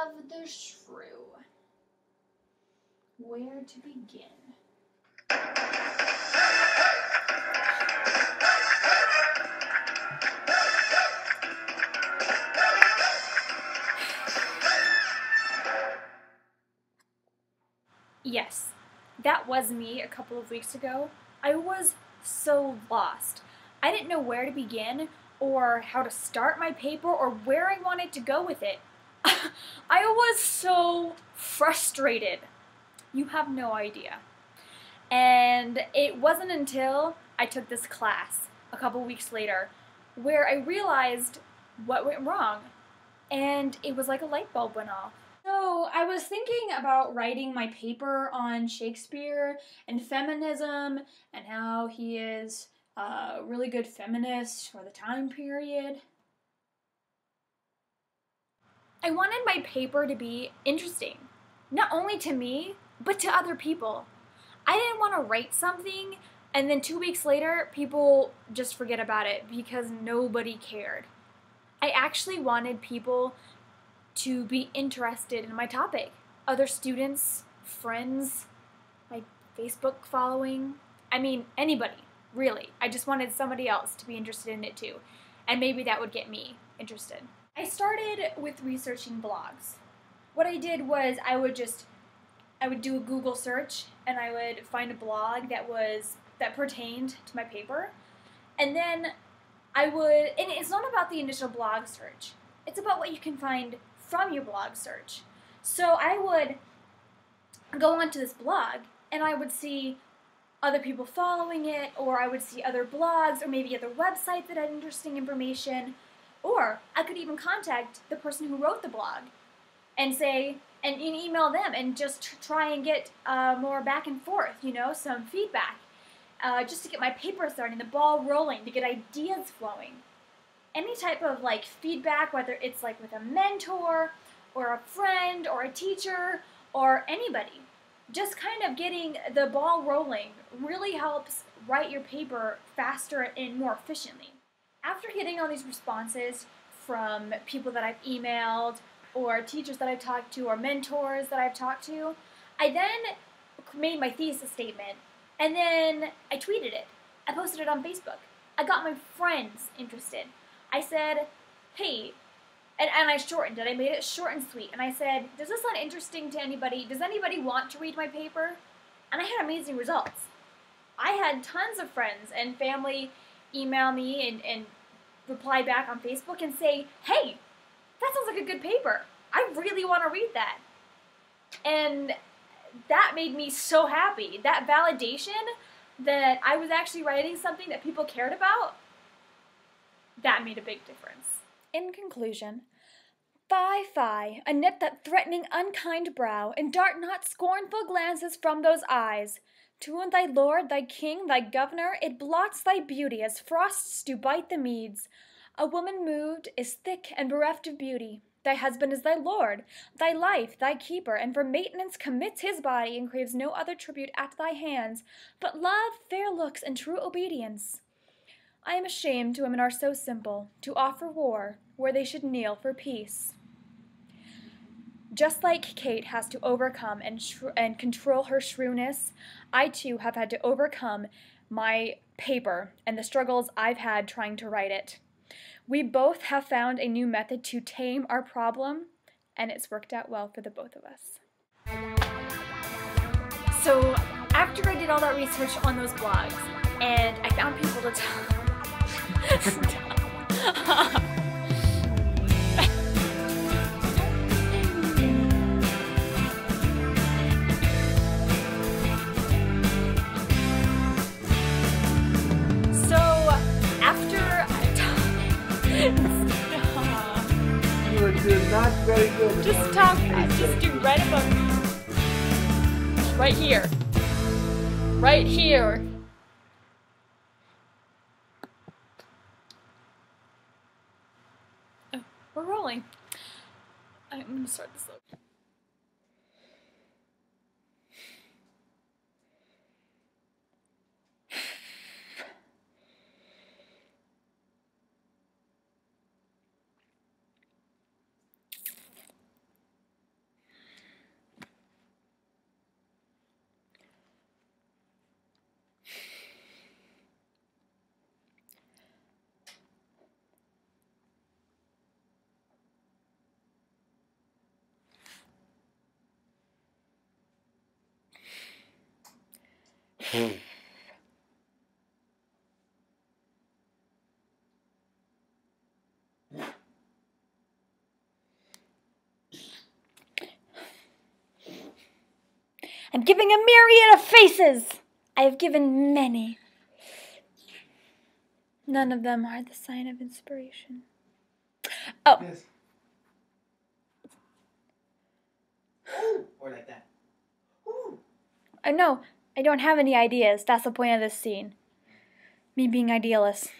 of the shrew. Where to begin? Yes, that was me a couple of weeks ago. I was so lost. I didn't know where to begin, or how to start my paper, or where I wanted to go with it. I was so frustrated. You have no idea. And it wasn't until I took this class a couple weeks later where I realized what went wrong. And it was like a light bulb went off. So I was thinking about writing my paper on Shakespeare and feminism and how he is a really good feminist for the time period. I wanted my paper to be interesting, not only to me, but to other people. I didn't want to write something and then 2 weeks later people just forget about it because nobody cared. I actually wanted people to be interested in my topic. Other students, friends, my Facebook following. I mean, anybody, really. I just wanted somebody else to be interested in it too. And maybe that would get me interested. I started with researching blogs. What I did was I would do a Google search and I would find a blog that pertained to my paper. And then and it's not about the initial blog search. It's about what you can find from your blog search. So I would go onto this blog and I would see other people following it, or I would see other blogs, or maybe other websites that had interesting information, or I could even contact the person who wrote the blog and email them and just try and get more back and forth, some feedback, just to get my paper starting, the ball rolling, to get ideas flowing. Any type of feedback, whether it's with a mentor or a friend or a teacher or anybody, just kind of getting the ball rolling really helps write your paper faster and more efficiently. After getting all these responses from people that I've emailed or teachers that I've talked to or mentors that I've talked to, I then made my thesis statement and then I tweeted it. I posted it on Facebook. I got my friends interested. I said, hey, and I shortened it. I made it short and sweet. And I said, does this sound interesting to anybody? Does anybody want to read my paper? And I had amazing results. I had tons of friends and family email me and reply back on Facebook and say, hey, that sounds like a good paper. I really want to read that. And that made me so happy. That validation that I was actually writing something that people cared about, that made a big difference. In conclusion, fie, and knit that threatening unkind brow, and dart not scornful glances from those eyes. To thy lord, thy king, thy governor, it blots thy beauty as frosts do bite the meads. A woman moved is thick and bereft of beauty. Thy husband is thy lord, thy life, thy keeper, and for maintenance commits his body, and craves no other tribute at thy hands, but love, fair looks, and true obedience. I am ashamed to women are so simple, to offer war where they should kneel for peace. Just like Kate has to overcome and control her shrewdness, I too have had to overcome my paper and the struggles I've had trying to write it. We both have found a new method to tame our problem, and it's worked out well for the both of us. So after I did all that research on those blogs, and I found people to talk. So after You are doing not very good. just talk fast, just do right above me. Right here. Right here. We're rolling. I'm going to start this over. I'm giving a myriad of faces. I have given many. None of them are the sign of inspiration. Oh. Yes. Or like that. No, I don't have any ideas. That's the point of this scene. Me being idealist.